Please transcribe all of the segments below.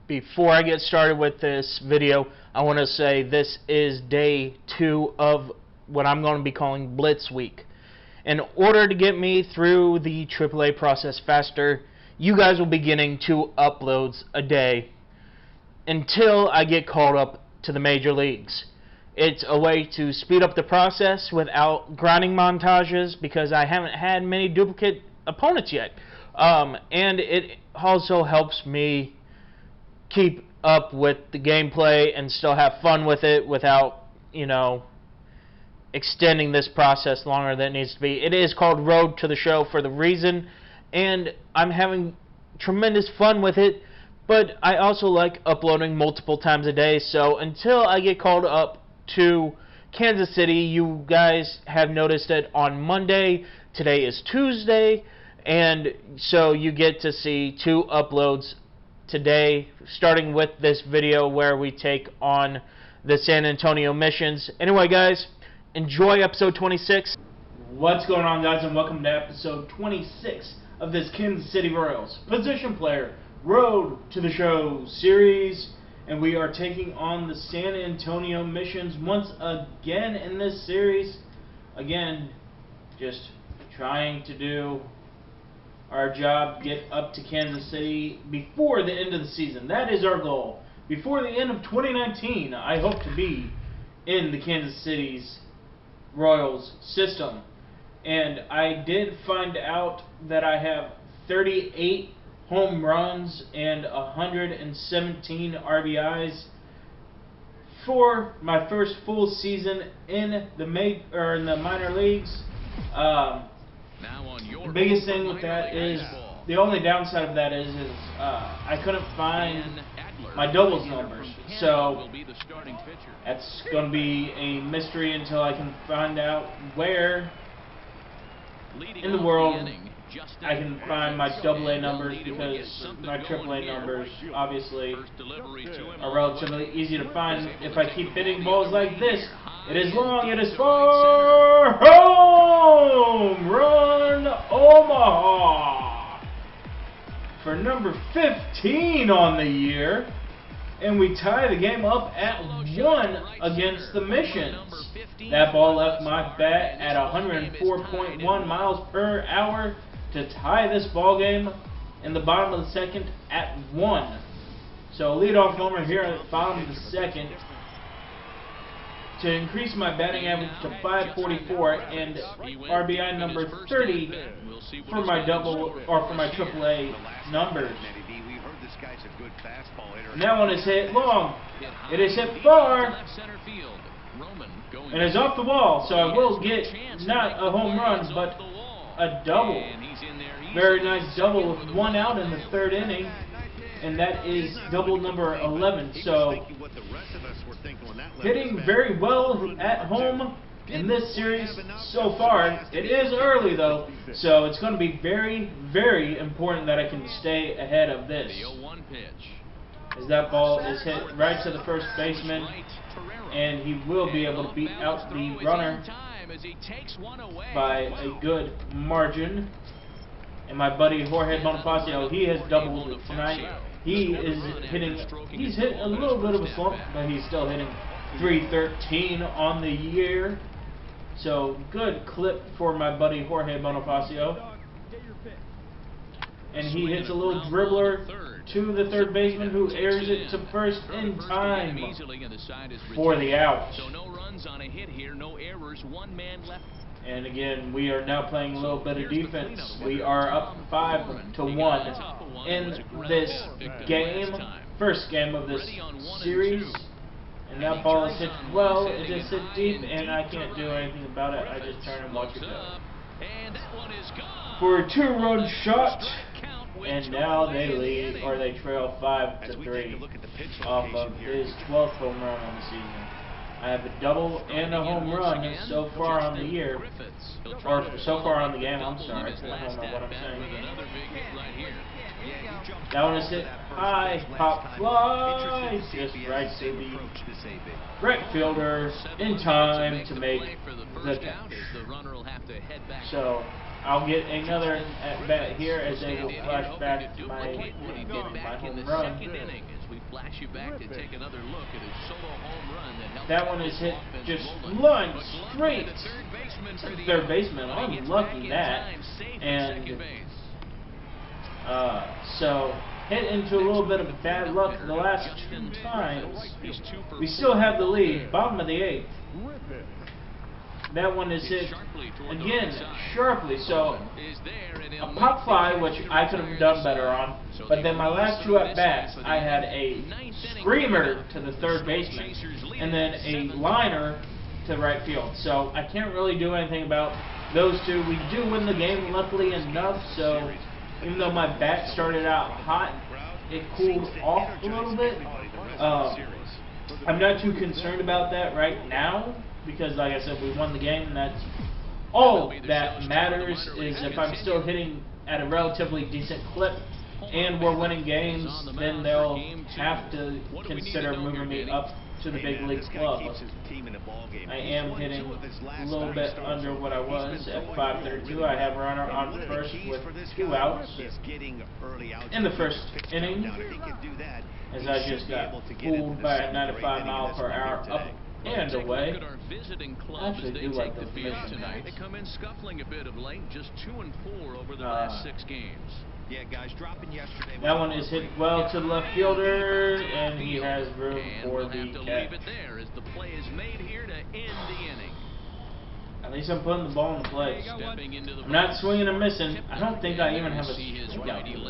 Before I get started with this video, I want to say this is day 2 of what I'm going to be calling Blitz Week. In order to get me through the AAA process faster, you guys will be getting 2 uploads a day until I get called up to the major leagues. It's a way to speed up the process without grinding montages because I haven't had many duplicate opponents yet. And it also helps me keep up with the gameplay and still have fun with it without, extending this process longer than it needs to be. It is called Road to the Show for the reason, and I'm having tremendous fun with it, but I also like uploading multiple times a day, so until I get called up to Kansas City, you guys have noticed that on Monday, today is Tuesday, and so you get to see 2 uploads today, starting with this video where we take on the San Antonio Missions. Anyway, guys, enjoy episode 26. What's going on, guys, and welcome to episode 26 of this Kansas City Royals Position Player Road to the Show series. And we are taking on the San Antonio Missions once again in this series. Again, just trying to do our job, get up to Kansas City before the end of the season. That is our goal. Before the end of 2019, I hope to be in the Kansas City's Royals system. And I did find out that I have 38 home runs and 117 RBIs for my first full season in the minor leagues. The biggest thing with that is, the only downside of that is I couldn't find my doubles numbers, so that's going to be a mystery until I can find out where in the world I can find my AA numbers, because my AAA numbers obviously are relatively easy to find if I keep hitting balls like this. It is long, it is far, home run Omaha for number 15 on the year, and we tie the game up at 1 against the Missions. That ball left my bat at 104.1 miles per hour to tie this ball game in the bottom of the second at 1. So leadoff homer here at the bottom of the second to increase my batting average to 544 and RBI number 30 for my AAA numbers. And that one is hit long. It is hit far, and it's off the wall, so I will get not a home run, but a double. Very nice double with 1 out in the 3rd inning, and that is double number 11. So hitting very well at home in this series so far. It is early though, so it's going to be very, very important that I can stay ahead of this. As that ball is hit right to the first baseman, and he will be able to beat out the runner by a good margin. And my buddy Jorge Bonifacio, he has doubled tonight. He's hit a little bit of a slump, but he's still hitting .313 on the year. So good clip for my buddy Jorge Bonifacio. And he hits a little dribbler to the 3rd baseman, who airs it to first in time for the out. And again, we are now playing a little bit of defense. We are up 5-1 in this game, first game of this series. And that ball is hit well. It just hit deep, and I can't do anything about it. I just turn and watch it go for a 2-run shot. And now they lead, or they trail 5-3 off of his 12th home run on the season. I have a double and a home run so far on the year, or so far on the game. I'm sorry, I don't know what I'm saying. That one is hit high, pop fly, just right to the right fielder in time to make the catch. So I'll get another at bat here as they will flash back my home run. takes you back to take another look at his solo home run that helped. That one is hit just line straight to the third baseman. Unlucky that. And so hit into a little bit of bad luck the last 2 times. We still have the lead, bottom of the 8th. That one is hit again sharply, so a pop fly, which I could have done better on, but then my last 2 at bats, I had a screamer to the third baseman, and then a liner to right field. So I can't really do anything about those 2. We do win the game, luckily enough. So even though my bat started out hot, it cooled off a little bit. I'm not too concerned about that right now, because like I said, we won the game, and that's all that matters. Is if I'm still hitting at a relatively decent clip and we're winning games, then they'll have to consider moving me up to the big league club. I am hitting a little bit under what I was at 532. I have a runner on first with 2 outs in the first inning, as I just got fooled by a 95-mile-per-hour up and away. I actually do like those mission nights. They come in scuffling a bit of late, just 2-4 over the last 6 games. Yeah, guys, dropping yesterday. That one is hit well to the left fielder, and he has room for the catch. Leave it there as the play is made here to end the inning. At least I'm putting the ball in the place. I'm not swinging and missing. I don't think I even have a strikeout in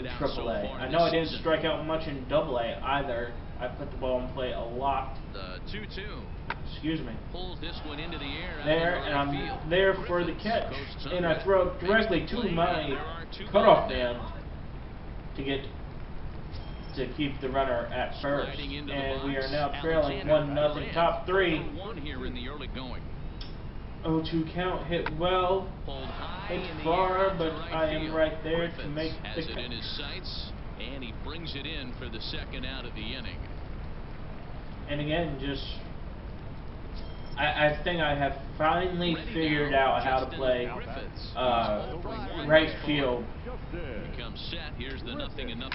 AAA. I know I didn't strike out much in AA either. I put the ball in play a lot. The 2-2. Excuse me. Pulls this one into the air. There, and I'm there for the catch. And I throw it directly to my cutoff man to keep the runner at first. And we are now trailing 1-0, top 3. 0-2 count, hit well, hit far, but I am right there to make the catch. And he brings it in for the second out of the inning. And again, just I think I have finally figured out how to play right field.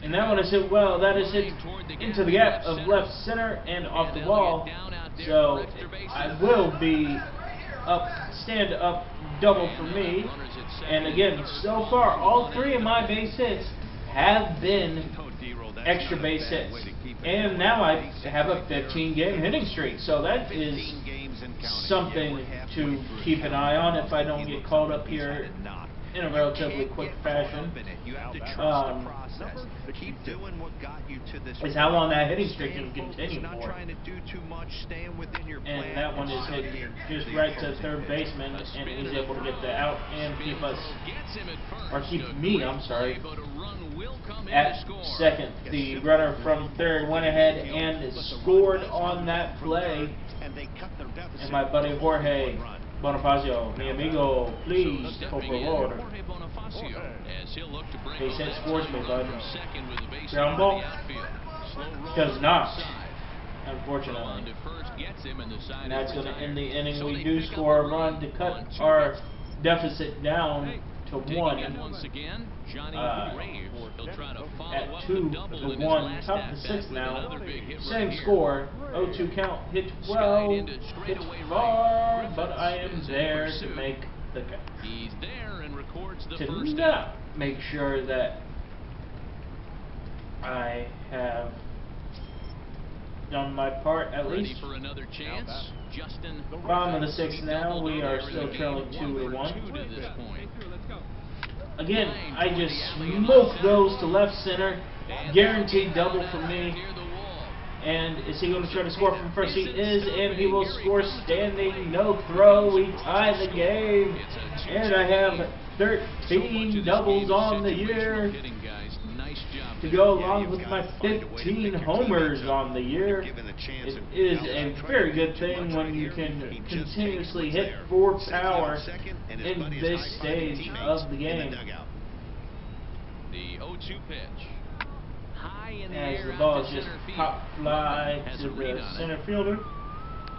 And that one is hit well. That is hit into the gap of left center and off the wall. So I will be stand up double for me. And again, so far all 3 of my base hits have been extra base hits, and now I have a 15-game hitting streak, so that is something to keep an eye on if I don't get called up here in a relatively quick fashion. Is how long that hitting streak can continue for. And that one is hit just right to third baseman, and he's able to get the out and keep us, or keep me, I'm sorry, at second. The runner from third went ahead and scored on that play, and my buddy Jorge Bonifacio, mi amigo, please, por favor. Base hit scores me, bud. Ground ball? Does not, unfortunately. And that's going to end the inning. We do score a run to cut our deficit down to 1. At 2-1, top of the 6th now. Same score, 0-2 count, hit well, hit far, but I am there to make the catch. He's there and records the to first not make sure that I have done my part at least. For another chance. Justin, bottom of the 6th now. We are still trailing 2-1. Again, I just smoke those to left center. Guaranteed double for me. And is he going to try to score from first? He is, and he will score standing. No throw. We tie the game. And I have 13 doubles on the year to go along with my 15 homers on the year. It is a very good thing when you can continuously hit for power in this stage of the game. The 0-2 pitch. High in the as air, the ball is just pop fly to the center fielder.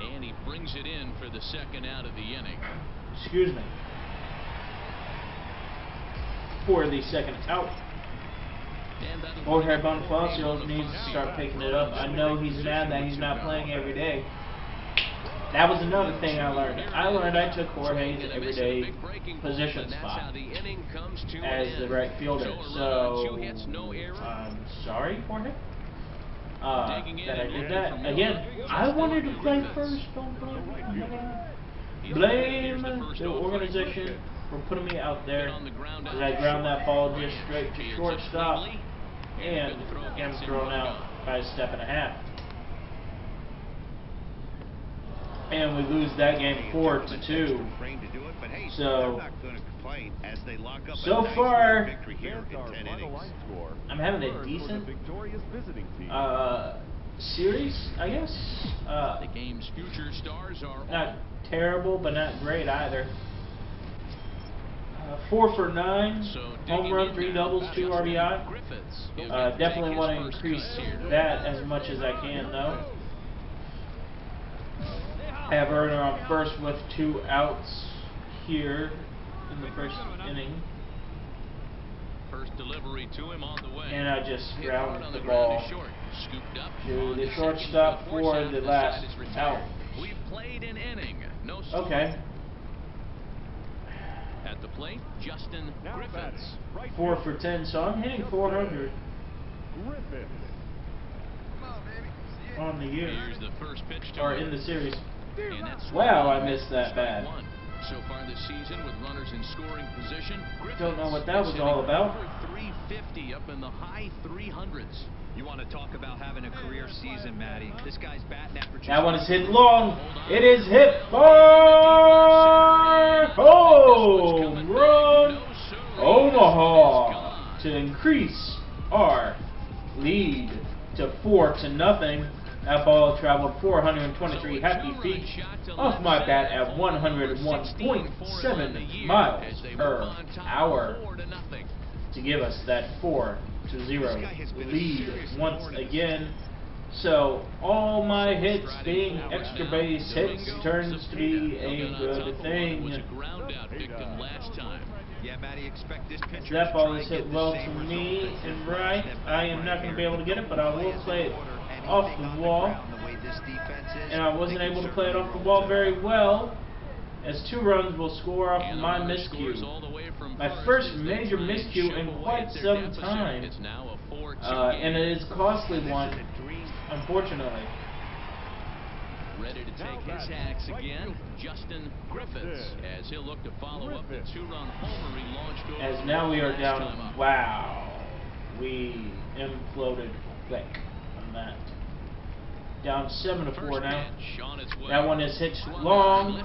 And he brings it in for the second out of the inning. Excuse me. For the second out. Jorge Bonifacio needs to start picking it up. I know he's mad that he's not playing every day. That was another thing I learned. I took Jorge's everyday position spot as the right fielder. So, I'm sorry, Jorge, that I did that. Again, I wanted to play first. Don't blame the organization for putting me out there, as I ground that ball just straight to shortstop and am thrown out by a step and a half. And we lose that game 4-2. So far, I'm having a decent series, I guess. The game's future stars are not terrible, but not great either. 4 for 9, home run, 3 doubles, 2 RBI. Definitely want to increase that as much as I can, though. I have Erner on first with 2 outs here in the first inning. First delivery to him on the way. And I just ground the ball to the shortstop for the last out. We've played an inning. No score. Okay. At the plate, Justin Griffiths. 4 for 10, so I'm hitting 400 on the year, Here's the first pitch to or him. in the series. And that's Wow, I missed that bad. So far this season, with runners in scoring position, Don't know what that was all about. Over 350 up in the high 300s. You want to talk about having a career season, Matty? This guy's batting average. That one is hit long. It is hit far. Home run, Omaha, to increase our lead to 4-0. That ball traveled 423 happy feet off my bat at 101.7 miles per hour to give us that 4-0 lead once again. So all my hits being extra base hits turns to be a good thing. That ball is hit well to me and right. I am not going to be able to get it, but I will play it off the wall. And I wasn't able to play it off the wall very well, as 2 runs will score off my miscue. My first major miscue in quite some time. And it is a costly one, unfortunately. Ready to take his hacks again, Justin Griffiths, as he'll look to follow up the 2-run homer he launched over. As now we are down, wow, we imploded quick on that. Down 7-4 now. That one is hit long,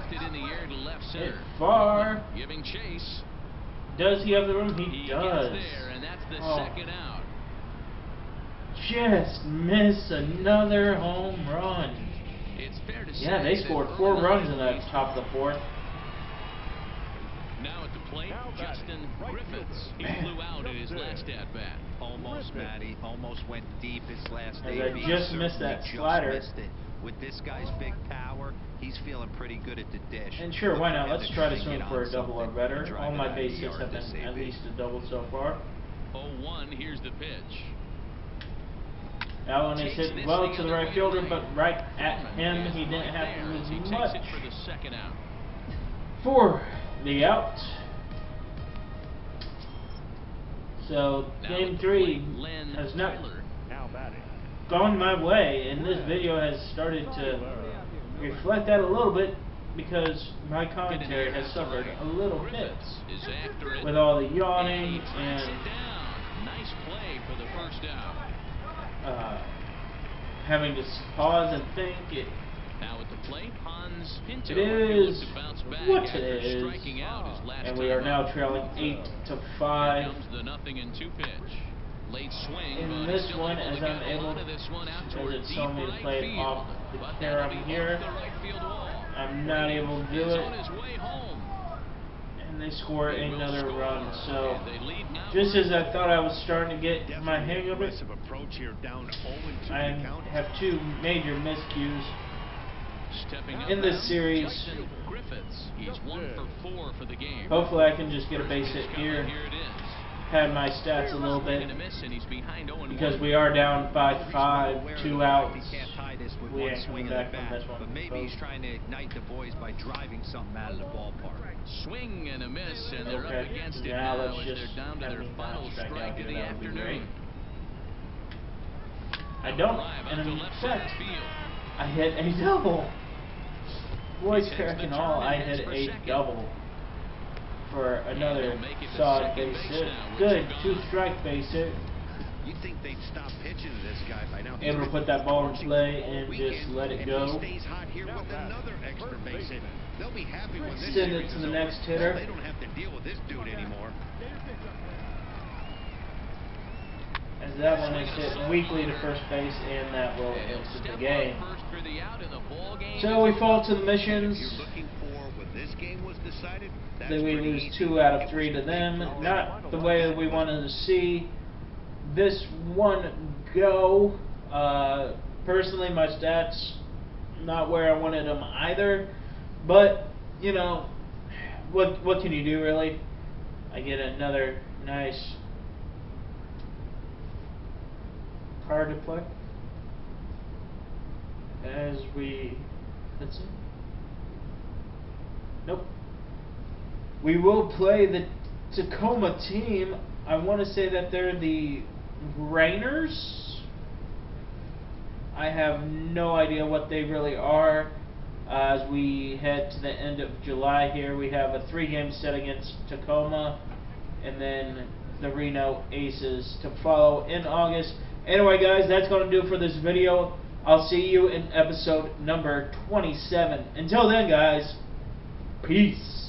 hit far. Giving chase. Does he have the room? He does. And that's the second out. Just miss another home run. It's fair to Yeah, they scored 4 runs in the top of the 4th. Now at the plate, Justin Griffiths. He flew out in his last at bat. Almost, Matty. Almost went deep his last As day. I just missed that slider. With this guy's big power, he's feeling pretty good at the dish. And sure, why not? Let's try to swing for a double or better. All my base hits have been at least a double so far. 0-1, here's the pitch. That one is hit well to the right fielder, but right at him. He didn't have to lose much for the out. So game 3 has not gone my way, and this video has started to reflect that a little bit, because my commentary has suffered a little bit with all the yawning and nice play for the first out. Having to pause and think. Now at the plate, Hans Pinto It is to bounce back what after it is, striking out his last and we are time now up. trailing 8-5. Here comes the 0-2 pitch. Late swing, In but this still one, able as to I'm get a able, lot of this one out as toward it deep told me to right play it field. off the But carom that'll be here, off the right field wall. I'm not able to do He's it, on his way home. and they score They will another score. run. So And they lead now just for as I thought I was starting to get my hang of it, I have 2 major miscues stepping up in this now, series. Justin Griffiths. He's 1 for 4 for the game. Hopefully I can just get a base hit here. Here it is. pad my stats a little bit And a miss, and he's behind 0-1. because we are down 5-5, 2 outs. He can't tie this with We one ain't swing coming of the back from bat, this one. but maybe he's trying to ignite the boys by driving something out of the ballpark. Swing and a miss, and they're Okay. up against it Now now let's as just they're down to have their me final not strike strike out of here. the That would be great. afternoon. I don't, Drive and out to in left fact, center field. I hit a double. Boys He takes crack the and all, turn I and hit heads for a second. double for another he'll make it to solid second base base hit. now with Good, two 2 gone. strike base hit. You'd think they'd stop pitching to this guy by now. Able to put that ball in play and just let it go. He stays hot here with another extra base hit. They'll be happy when this Send it series to is the over. next hitter. They don't have to deal with this dude anymore. As that one is hit weakly to first base, and that will And he'll end step the game. on first for the out in the ball game. So we fall to the If missions. you're looking for when this game was decided, that's Then we pretty lose easy. 2 out of It 3 was to them. the Not the way that we wanted to see this one go. Personally, my stats not where I wanted them either. But you know, what can you do really? I get another nice card to play as we. Let's see. Nope. We will play the Tacoma team. I want to say that they're the Rainers. I have no idea what they really are. As we head to the end of July here, we have a 3-game set against Tacoma, and then the Reno Aces to follow in August. Anyway, guys, that's going to do it for this video. I'll see you in episode number 27. Until then, guys, peace.